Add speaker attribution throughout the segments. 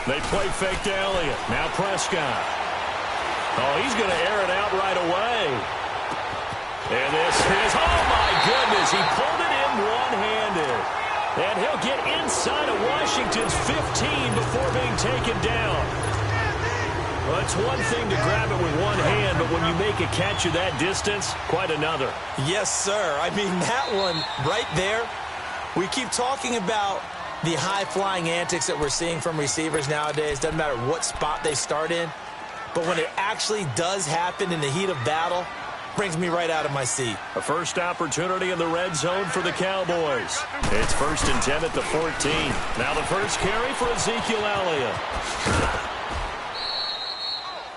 Speaker 1: They play fake to Elliott. Now Prescott. Oh, he's going to air it out right away. And this is, oh my goodness, he pulled it in one-handed. And he'll get inside of Washington's 15 before being taken down. Well, it's one thing to grab it with one hand, but when you make a catch of that distance, quite another.
Speaker 2: Yes, sir. I mean, that one right there, we keep talking about the high-flying antics that we're seeing from receivers nowadays. Doesn't matter what spot they start in. But when it actually does happen in the heat of battle, brings me right out of my seat.
Speaker 1: A first opportunity in the red zone for the Cowboys. It's 1st and 10 at the 14. Now the first carry for Ezekiel Elliott.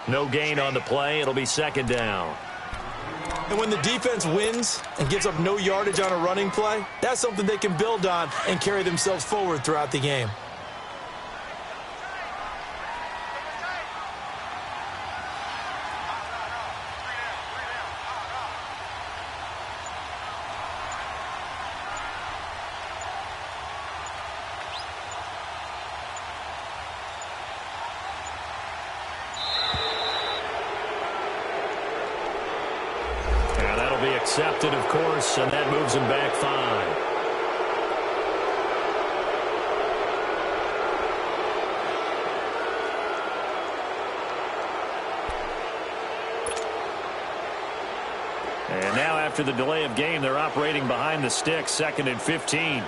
Speaker 1: No gain on the play. It'll be 2nd down.
Speaker 2: And when the defense wins and gives up no yardage on a running play, that's something they can build on and carry themselves forward throughout the game.
Speaker 1: Accepted, of course, and that moves him back 5. And now after the delay of game, they're operating behind the sticks, 2nd and 15.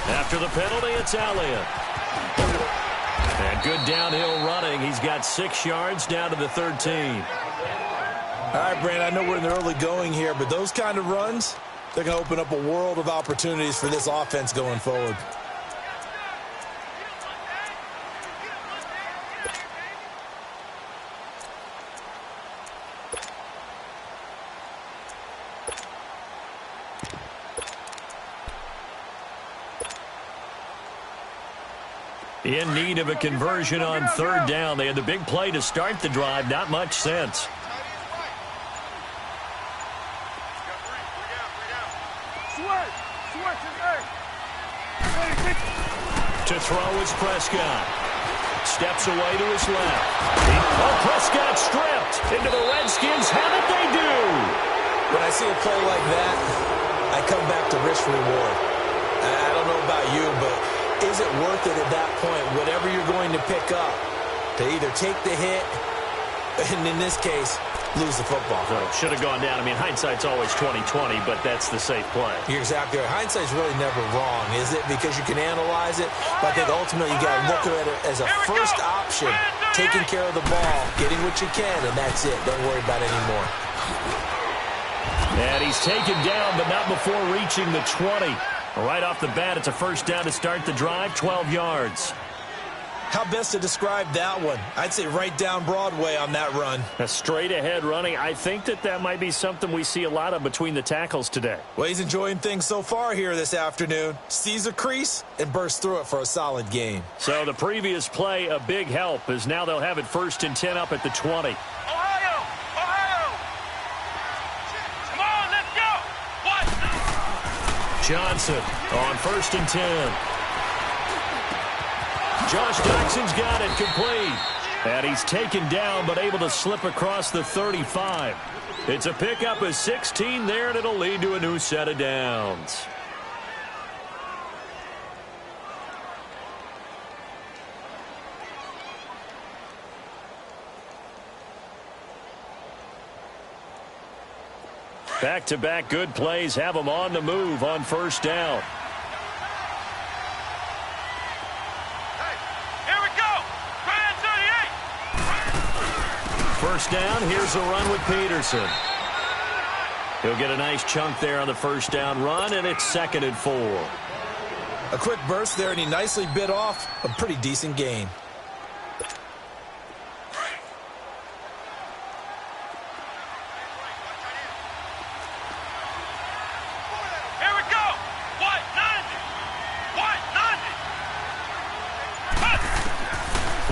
Speaker 1: After the penalty, it's Elliott. And good downhill running. He's got 6 yards down to the 13.
Speaker 2: All right, Brandon, I know we're in the early going here, but those kind of runs, they're going to open up a world of opportunities for this offense going forward.
Speaker 1: In need of a conversion on 3rd down. They had the big play to start the drive. Not much sense. To throw is Prescott. Steps away to his left. Oh, Prescott stripped into the Redskins. How did they do?
Speaker 2: When I see a play like that, I come back to risk reward. I don't know about you, but is it worth it at that point, whatever you're going to pick up, to either take the hit, and in this case, lose the football?
Speaker 1: So should have gone down. I mean, hindsight's always 20/20, but that's the safe play.
Speaker 2: You're exactly right. Hindsight's really never wrong, is it? Because you can analyze it, but I think ultimately you got to look at it as a first option, taking care of the ball, getting what you can, and that's it. Don't worry about it anymore.
Speaker 1: And he's taken down, but not before reaching the 20. Right off the bat, it's a 1st down to start the drive, 12 yards.
Speaker 2: How best to describe that one? I'd say right down Broadway on that run.
Speaker 1: A straight-ahead running. I think that might be something we see a lot of between the tackles today.
Speaker 2: Well, he's enjoying things so far here this afternoon. Sees a crease and bursts through it for a solid gain.
Speaker 1: So the previous play, a big help, as now they'll have it 1st and 10 up at the 20. Johnson on 1st and 10. Josh Jackson's got it complete. And he's taken down but able to slip across the 35. It's a pickup of 16 there, and it'll lead to a new set of downs. Back-to-back good plays have them on the move on 1st down.
Speaker 3: Hey, here we go. Right at 38.
Speaker 1: 1st down, here's the run with Peterson. He'll get a nice chunk there on the 1st down run, and it's 2nd and 4.
Speaker 2: A quick burst there, and he nicely bit off a pretty decent gain.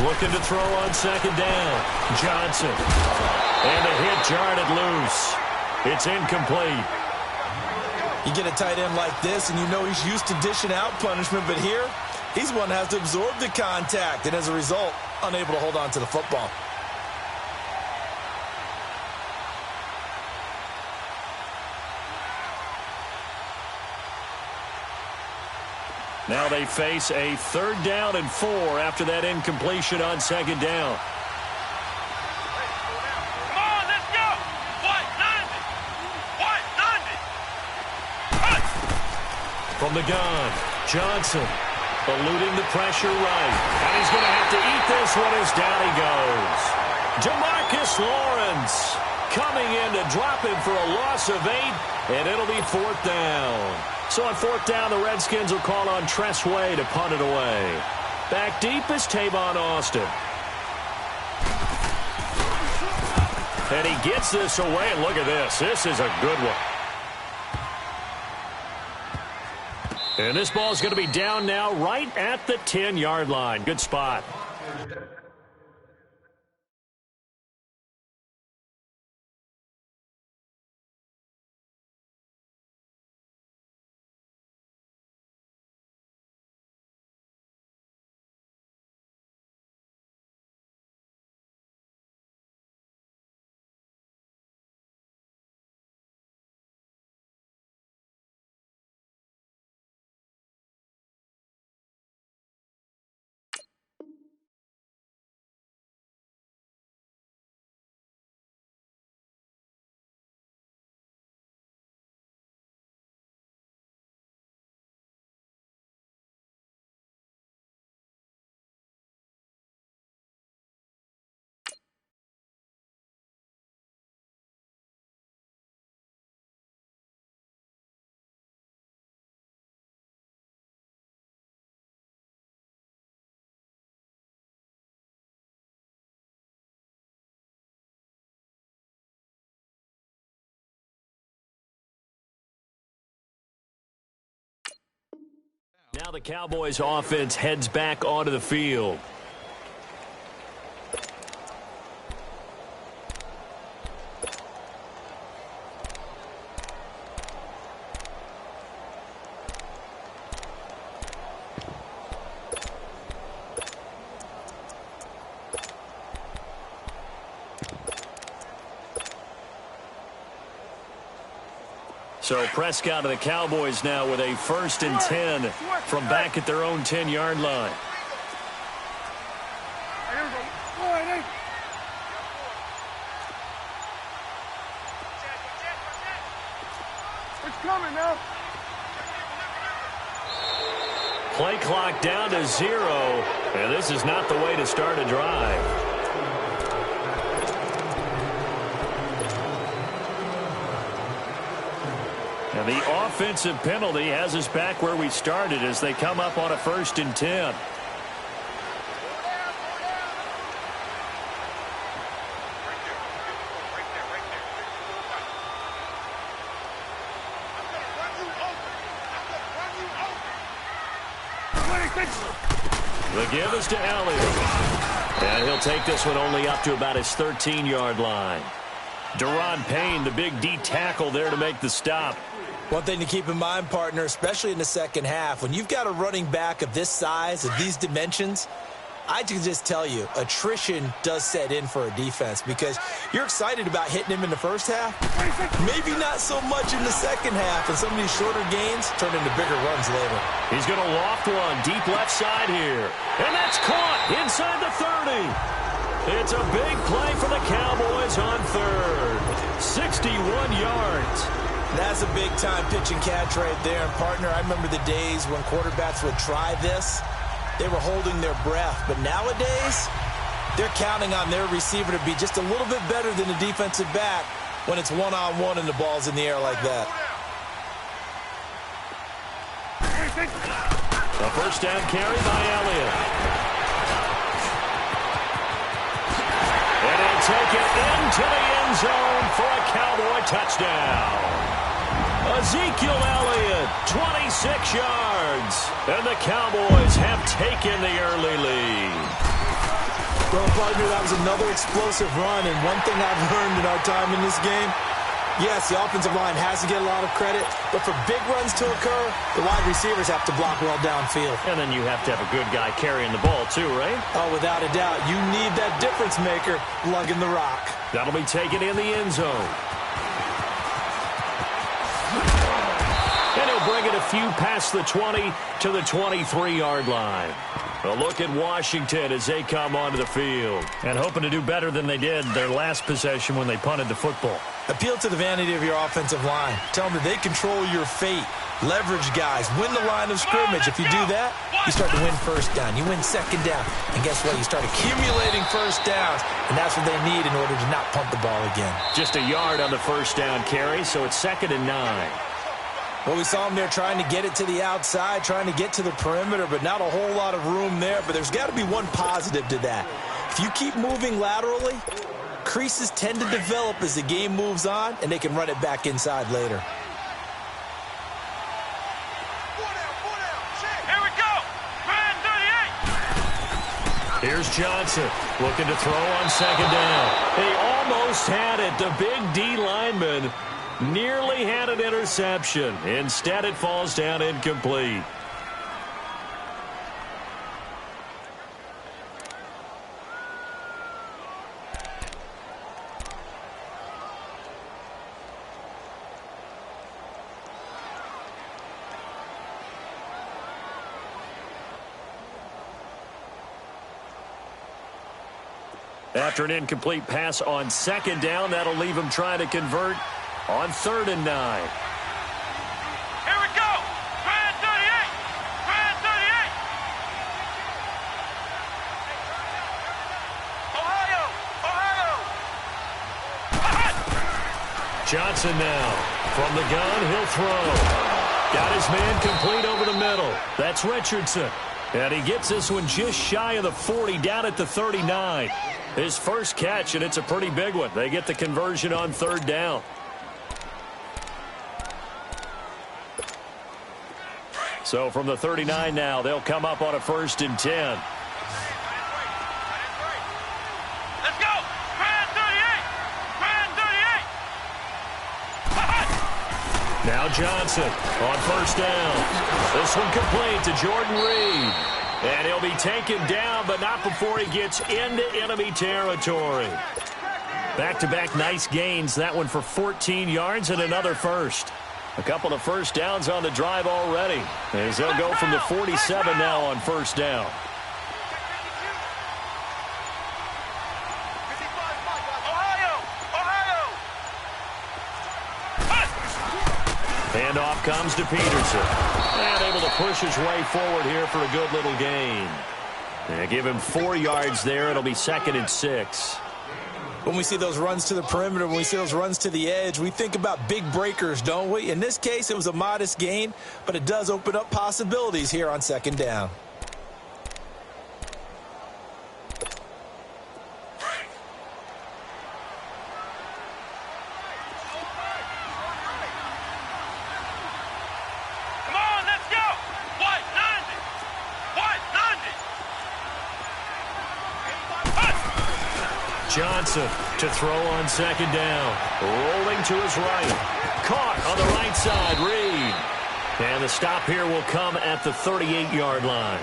Speaker 1: Looking to throw on second down. Johnson. And a hit jarred it loose. It's incomplete.
Speaker 2: You get a tight end like this, and you know he's used to dishing out punishment, but here, he's one that has to absorb the contact, and as a result, unable to hold on to the football.
Speaker 1: Now they face a 3rd down and 4 after that incompletion on second down.
Speaker 3: Come on, let's go. White, London. White, London.
Speaker 1: From the gun, Johnson eluding the pressure right. And he's going to have to eat this one as down he goes. Demarcus Lawrence coming in to drop him for a loss of 8, and it'll be 4th down. So on 4th down, the Redskins will call on Tress Way to punt it away. Back deep is Tavon Austin. And he gets this away, and look at this. This is a good one. And this ball is going to be down now right at the 10-yard line. Good spot. Now the Cowboys offense heads back onto the field. So Prescott of the Cowboys now with a 1st and 10 from back at their own 10-yard line.
Speaker 3: It's coming now.
Speaker 1: Play clock down to 0, and this is not the way to start a drive. And the offensive penalty has us back where we started as they come up on a 1st and 10. The give is to Elliott. And he'll take this one only up to about his 13-yard line. Deron Payne, the big D tackle there to make the stop.
Speaker 2: One thing to keep in mind, partner, especially in the second half, when you've got a running back of this size, of these dimensions, I can just tell you, attrition does set in for a defense because you're excited about hitting him in the first half. Maybe not so much in the second half, and some of these shorter gains turn into bigger runs later.
Speaker 1: He's going to loft one deep left side here. And that's caught inside the 30. It's a big play for the Cowboys on 3rd. 61 yards.
Speaker 2: That's a big-time pitch and catch right there. And, partner, I remember the days when quarterbacks would try this. They were holding their breath. But nowadays, they're counting on their receiver to be just a little bit better than the defensive back when it's one-on-one and the ball's in the air like that.
Speaker 1: A 1st down carry by Elliott. And he'll take it into the end zone for a Cowboy touchdown. Ezekiel Elliott, 26 yards. And the Cowboys have taken the early lead.
Speaker 2: Well, partner, that was another explosive run, and one thing I've learned in our time in this game, yes, the offensive line has to get a lot of credit, but for big runs to occur, the wide receivers have to block well downfield.
Speaker 1: And then you have to have a good guy carrying the ball too, right?
Speaker 2: Oh, without a doubt. You need that difference maker lugging the rock.
Speaker 1: That'll be taken in the end zone. And he'll bring it a few past the 20 to the 23-yard line. A look at Washington as they come onto the field. And hoping to do better than they did their last possession when they punted the football.
Speaker 2: Appeal to the vanity of your offensive line. Tell them that they control your fate. Leverage guys. Win the line of scrimmage. If you do that, you start to win first down. You win second down. And guess what? You start accumulating first downs. And that's what they need in order to not punt the ball again.
Speaker 1: Just a yard on the first down carry, so it's 2nd and 9.
Speaker 2: Well, we saw him there trying to get it to the outside, trying to get to the perimeter, but not a whole lot of room there. But there's got to be one positive to that. If you keep moving laterally, creases tend to develop as the game moves on, and they can run it back inside later.
Speaker 3: Here we go. Man 38.
Speaker 1: Here's Johnson looking to throw on 2nd down. They almost had it. The big D lineman nearly had an interception. Instead, it falls down incomplete. After an incomplete pass on 2nd down, that'll leave him trying to convert on 3rd and 9.
Speaker 3: Here we go. Man 38. Man 38. Ohio.
Speaker 1: Johnson now. From the gun, he'll throw. Got his man complete over the middle. That's Richardson. And he gets this one just shy of the 40, down at the 39. His first catch, and it's a pretty big one. They get the conversion on 3rd down. So from the 39 now, they'll come up on a 1st and 10.
Speaker 3: Let's go. Man 38. Man 38.
Speaker 1: Now Johnson on 1st down. This one complete to Jordan Reed. And he'll be taken down, but not before he gets into enemy territory. Back-to-back nice gains. That one for 14 yards and another first. A couple of first downs on the drive already, as they'll go from the 47 now on 1st down. Handoff comes to Peterson. And able to push his way forward here for a good little gain. And give him 4 yards there. It'll be 2nd and 6.
Speaker 2: When we see those runs to the perimeter, when we see those runs to the edge, we think about big breakers, don't we? In this case, it was a modest gain, but it does open up possibilities here on 2nd down.
Speaker 3: Come on, let's go. White 90. White 90.
Speaker 1: Johnson to throw on 2nd down. Rolling to his right. Caught on the right side, Reed. And the stop here will come at the 38-yard line.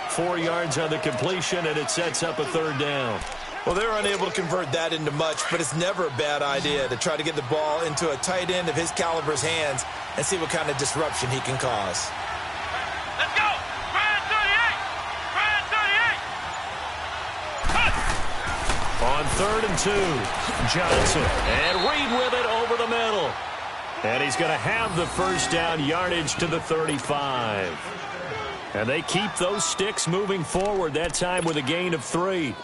Speaker 1: 4 yards on the completion, and it sets up a 3rd down.
Speaker 2: Well, they're unable to convert that into much, but it's never a bad idea to try to get the ball into a tight end of his caliber's hands and see what kind of disruption he can cause.
Speaker 3: Let's go. Man 38. Man 38.
Speaker 1: On 3rd and 2, Johnson. And Reed with it over the middle. And he's going to have the first down, yardage to the 35. And they keep those sticks moving forward, that time with a gain of 3.
Speaker 3: Here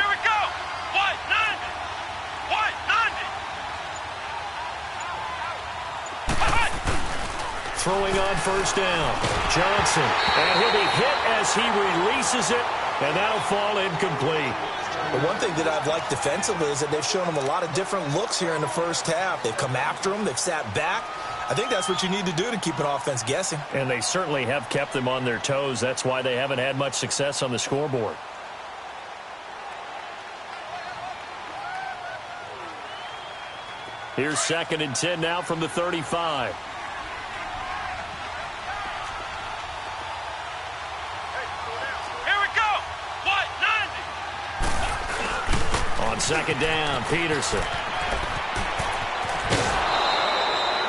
Speaker 3: we go. White 90. White 90.
Speaker 1: Throwing on 1st down. Johnson. And he'll be hit as he releases it. And that'll fall incomplete.
Speaker 2: But one thing that I've liked defensively is that they've shown him a lot of different looks here in the first half. They've come after him. They've sat back. I think that's what you need to do to keep an offense guessing.
Speaker 1: And they certainly have kept them on their toes. That's why they haven't had much success on the scoreboard. Here's 2nd and 10 now from the 35.
Speaker 3: Here we go. What? 90.
Speaker 1: On 2nd down, Peterson.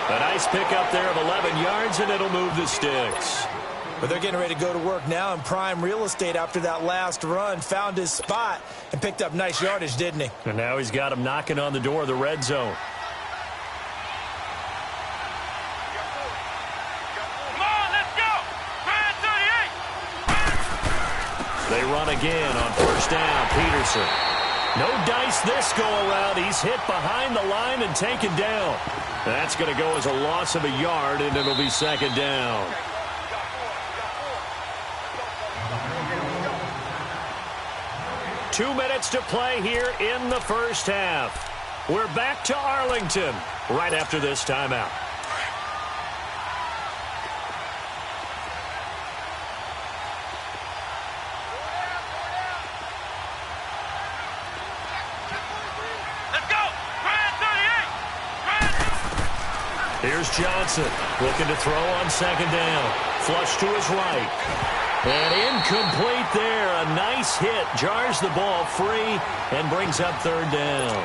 Speaker 1: A nice pickup there of 11 yards, and it'll move the sticks.
Speaker 2: But they're getting ready to go to work now in prime real estate after that last run. Found his spot and picked up nice yardage, didn't he?
Speaker 1: And now he's got him knocking on the door of the red zone.
Speaker 3: Come on, let's go. Ryan 38.
Speaker 1: They run again on 1st down, Peterson. No dice this go-around. He's hit behind the line and taken down. That's going to go as a loss of a yard, and it'll be 2nd down. Two minutes to play here in the first half. We're back to Arlington right after this timeout. Here's Johnson looking to throw on 2nd down. Flush to his right. And incomplete there. A nice hit. Jars the ball free and brings up 3rd down.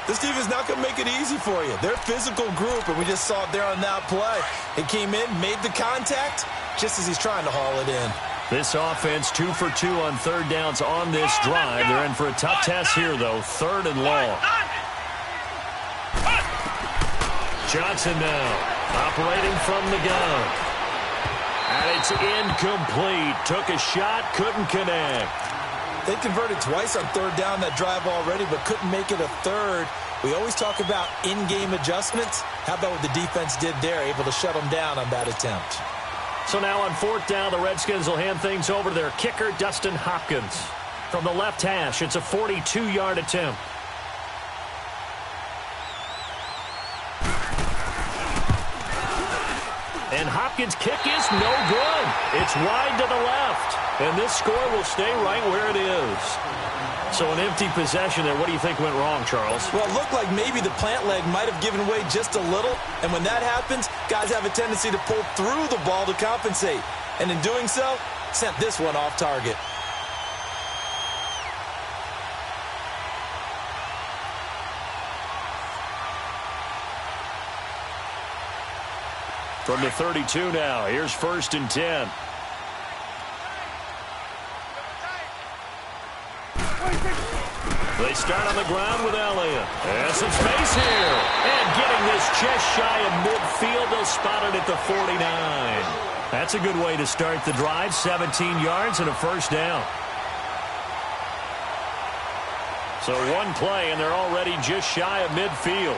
Speaker 2: This team is not going to make it easy for you. They're a physical group, and we just saw it there on that play. It came in, made the contact, just as he's trying to haul it in.
Speaker 1: This offense 2 for 2 on 3rd downs on this drive. They're in for a tough test here, though. 3rd and long. Johnson now operating from the gun. And it's incomplete. Took a shot, couldn't connect.
Speaker 2: They converted twice on 3rd down that drive already, but couldn't make it a 3rd. We always talk about in-game adjustments. How about what the defense did there, able to shut them down on that attempt?
Speaker 1: So now on 4th down, the Redskins will hand things over to their kicker, Dustin Hopkins. From the left hash, it's a 42-yard attempt. And Hopkins' kick is no good. It's wide to the left. And this score will stay right where it is. So an empty possession there. What do you think went wrong, Charles?
Speaker 2: Well, it looked like maybe the plant leg might have given way just a little. And when that happens, guys have a tendency to pull through the ball to compensate. And in doing so, sent this one off target.
Speaker 1: From the 32 now, here's 1st and 10. They start on the ground with Elliott. And some space here. And getting this just shy of midfield, they'll spot it at the 49. That's a good way to start the drive. 17 yards and a 1st down. So one play, and they're already just shy of midfield.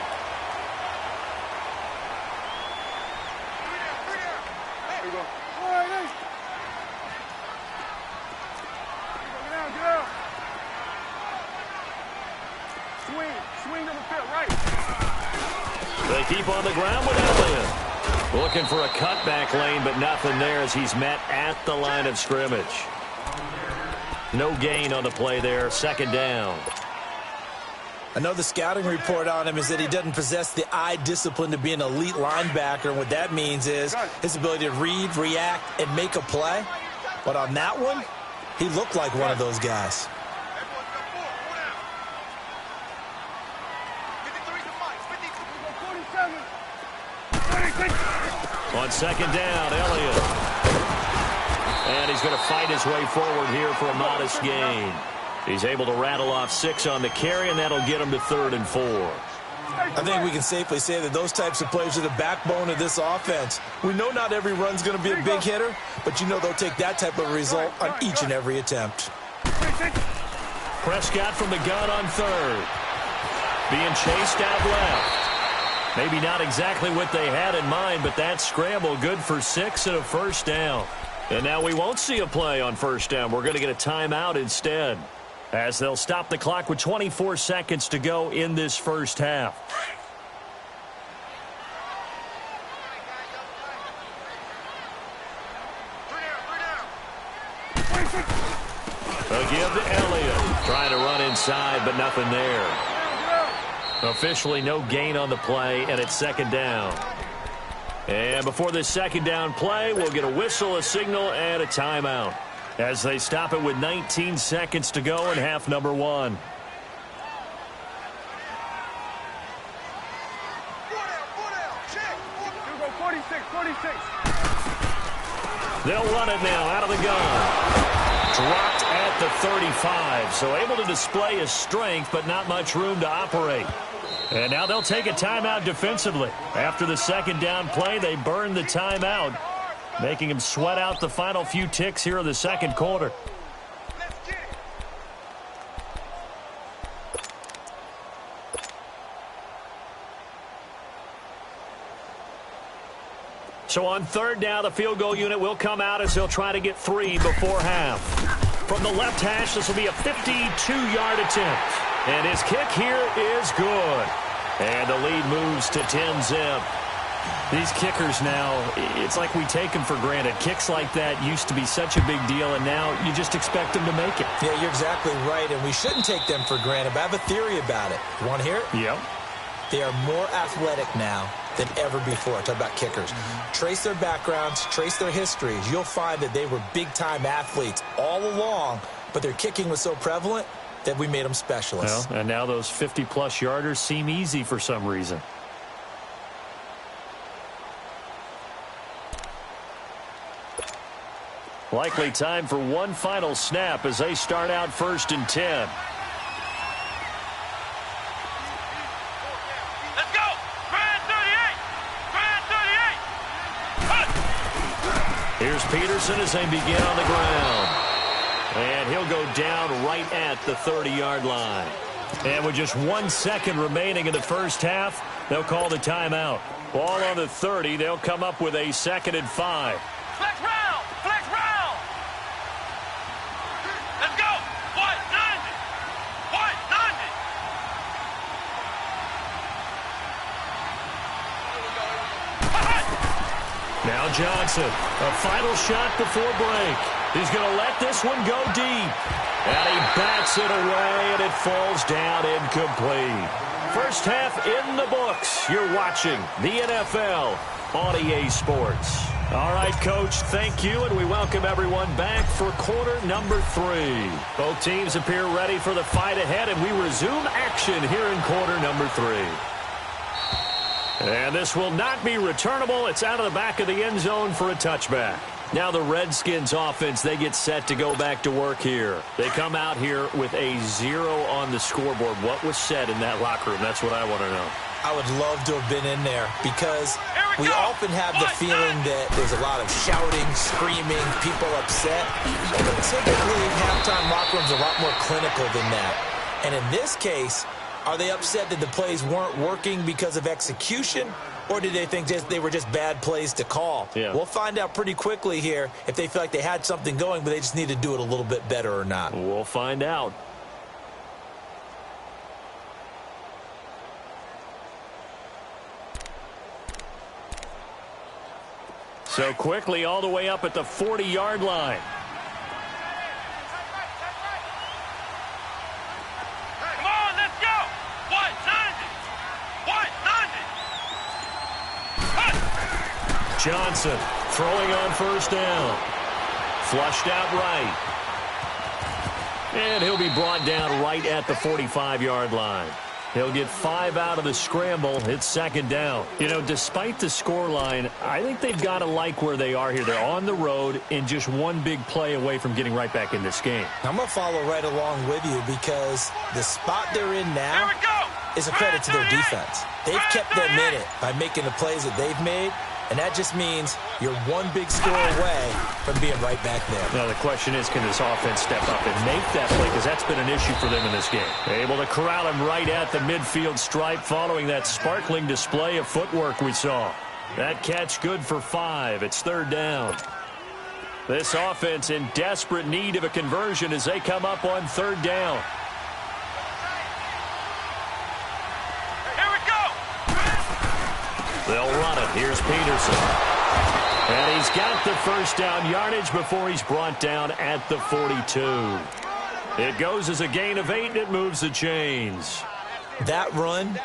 Speaker 1: They keep on the ground with Elliott. Looking for a cutback lane, but nothing there as he's met at the line of scrimmage. No gain on the play there. 2nd down.
Speaker 2: I know the scouting report on him is that he doesn't possess the eye discipline to be an elite linebacker. And what that means is his ability to read, react, and make a play. But on that one, he looked like one of those guys.
Speaker 1: On 2nd down, Elliott. And he's going to fight his way forward here for a modest gain. He's able to rattle off 6 on the carry, and that'll get him to 3rd and 4.
Speaker 2: I think we can safely say that those types of plays are the backbone of this offense. We know not every run's going to be a big hitter, but you know they'll take that type of result on each and every attempt.
Speaker 1: Prescott from the gun on 3rd. Being chased out left. Maybe not exactly what they had in mind, but that scramble good for 6 and a 1st down. And now we won't see a play on 1st down. We're going to get a timeout instead, as they'll stop the clock with 24 seconds to go in this first half. Elliott trying to run inside, but nothing there. Officially no gain on the play, and it's second down. And before this second down play, we'll get a whistle, a signal, and a timeout as they stop it with 19 seconds to go in half number one. They'll run it now out of the gun. Dropped at the 35, so able to display his strength, but not much room to operate. And now they'll take a timeout defensively. After the second down play, they burn the timeout, making him sweat out the final few ticks here in the second quarter. So on third down, the field goal unit will come out as he'll try to get 3 before half. From the left hash, this will be a 52-yard attempt. And his kick here is good. And the lead moves to 10-zip. These kickers now, it's like we take them for granted. Kicks like that used to be such a big deal, and now you just expect them to make it.
Speaker 2: Yeah, you're exactly right, and we shouldn't take them for granted, but I have a theory about it. You want to hear it?
Speaker 1: Yep.
Speaker 2: They are more athletic now than ever before. I talk about kickers. Trace their backgrounds, trace their histories. You'll find that they were big-time athletes all along, but their kicking was so prevalent that we made them specialists.
Speaker 1: Well, and now those 50-plus yarders seem easy for some reason. Likely time for one final snap as they start out 1st and 10.
Speaker 3: Let's go! Grand 38! Grand 38! Cut!
Speaker 1: Here's Peterson as they begin on the ground. And he'll go down right at the 30-yard line. And with just 1 second remaining in the first half, they'll call the timeout. Ball on the 30. They'll come up with a 2nd and 5.
Speaker 3: Flex round! Flex round! Let's go! White 90! White 90!
Speaker 1: Now Johnson, a final shot before break. He's going to let this one go deep. And he bats it away, and it falls down incomplete. First half in the books. You're watching the NFL on EA Sports. All right, Coach, thank you, and we welcome everyone back for quarter number 3. Both teams appear ready for the fight ahead, and we resume action here in quarter number 3. And this will not be returnable. It's out of the back of the end zone for a touchback. Now the Redskins offense, they get set to go back to work here. They come out here with a 0 on the scoreboard. What was said in that locker room? That's what I want to know.
Speaker 2: I would love to have been in there because we often have the feeling that there's a lot of shouting, screaming, people upset. But typically, halftime locker rooms are a lot more clinical than that. And in this case, are they upset that the plays weren't working because of execution? Or did they think they were just bad plays to call?
Speaker 1: Yeah.
Speaker 2: We'll find out pretty quickly here if they feel like they had something going, but they just need to do it a little bit better or not.
Speaker 1: We'll find out. So quickly all the way up at the 40-yard line.
Speaker 3: Come on, let's go! White 90! White 90! Cut!
Speaker 1: Johnson throwing on first down. Flushed out right. And he'll be brought down right at the 45-yard line. He'll get 5 out of the scramble. It's second down. You know, despite the scoreline, I think they've got to like where they are here. They're on the road and just one big play away from getting right back in this game.
Speaker 2: I'm going to follow right along with you because the spot they're in now is a credit to their defense. They've kept them in it by making the plays that they've made, and that just means you're one big score away from being right back there.
Speaker 1: Now, the question is, can this offense step up and make that play? Because that's been an issue for them in this game. Able to corral him right at the midfield stripe following that sparkling display of footwork we saw. That catch good for 5. It's third down. This offense in desperate need of a conversion as they come up on third down. They'll run it. Here's Peterson. And he's got the first down yardage before he's brought down at the 42. It goes as a gain of 8, and it moves the chains.
Speaker 2: That run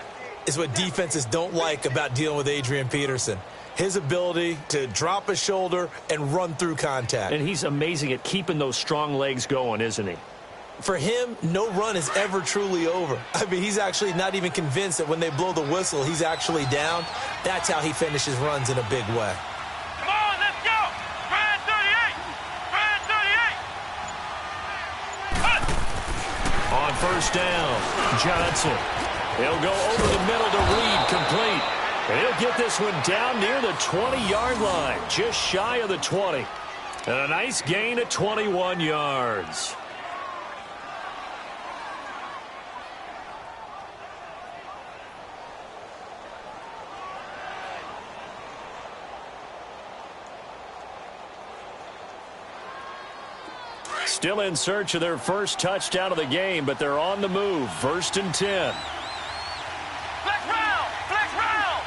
Speaker 2: is what defenses don't like about dealing with Adrian Peterson. His ability to drop a shoulder and run through contact.
Speaker 1: And he's amazing at keeping those strong legs going, isn't he?
Speaker 2: For him, no run is ever truly over. I mean, he's actually not even convinced that when they blow the whistle, he's actually down. That's how he finishes runs in a big way.
Speaker 3: Come on, let's go. Brad 38. Brad 38. Cut.
Speaker 1: On first down, Johnson. He'll go over the middle to Reed, complete. And he'll get this one down near the 20-yard line, just shy of the 20. And a nice gain of 21 yards. Still in search of their first touchdown of the game, but they're on the move. 1st and 10.
Speaker 3: Flex round. Flex round.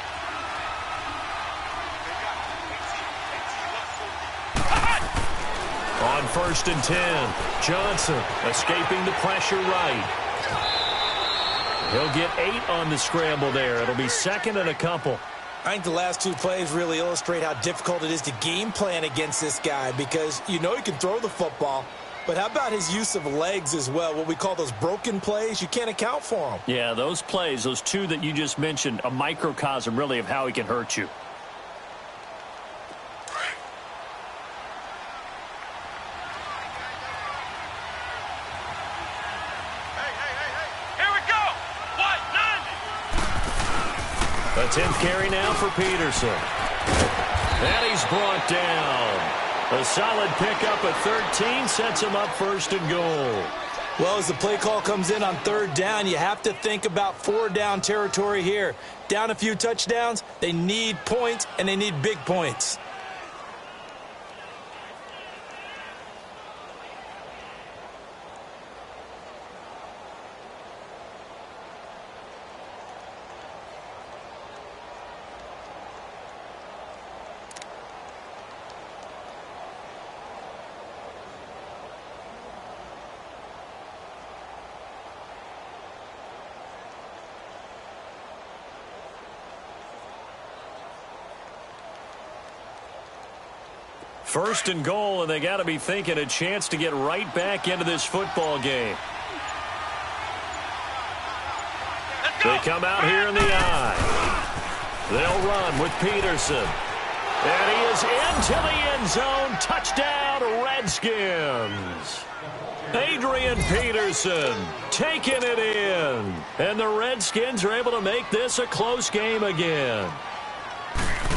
Speaker 1: On 1st and 10, Johnson escaping the pressure right. He'll get 8 on the scramble there. It'll be 2nd and a couple.
Speaker 2: I think the last 2 plays really illustrate how difficult it is to game plan against this guy because you know he can throw the football, but how about his use of legs as well? What we call those broken plays, you can't account for them.
Speaker 1: Yeah, those plays, those 2 that you just mentioned, a microcosm really of how he can hurt you.
Speaker 3: Here we go. What? 90.
Speaker 1: A 10th carry now for Peterson. And he's brought down. A solid pickup at 13 sets him up 1st and goal.
Speaker 2: Well, as the play call comes in on 3rd down, you have to think about 4-down territory here. Down a few touchdowns, they need points, and they need big points.
Speaker 1: First and goal, and they got to be thinking a chance to get right back into this football game.
Speaker 3: Let's go.
Speaker 1: They come out here in the eye. They'll run with Peterson. And he is into the end zone. Touchdown, Redskins. Adrian Peterson taking it in. And the Redskins are able to make this a close game again.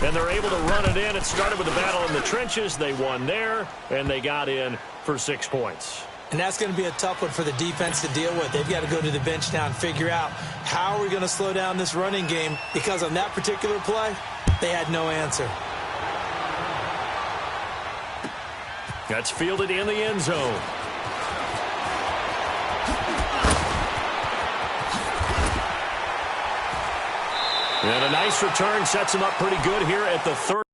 Speaker 1: And they're able to run it in. It started with a battle in the trenches. They won there, and they got in for 6 points.
Speaker 2: And that's going to be a tough one for the defense to deal with. They've got to go to the bench now and figure out how are we going to slow down this running game, because on that particular play, they had no answer.
Speaker 1: That's fielded in the end zone. And a nice return sets him up pretty good here at the 30.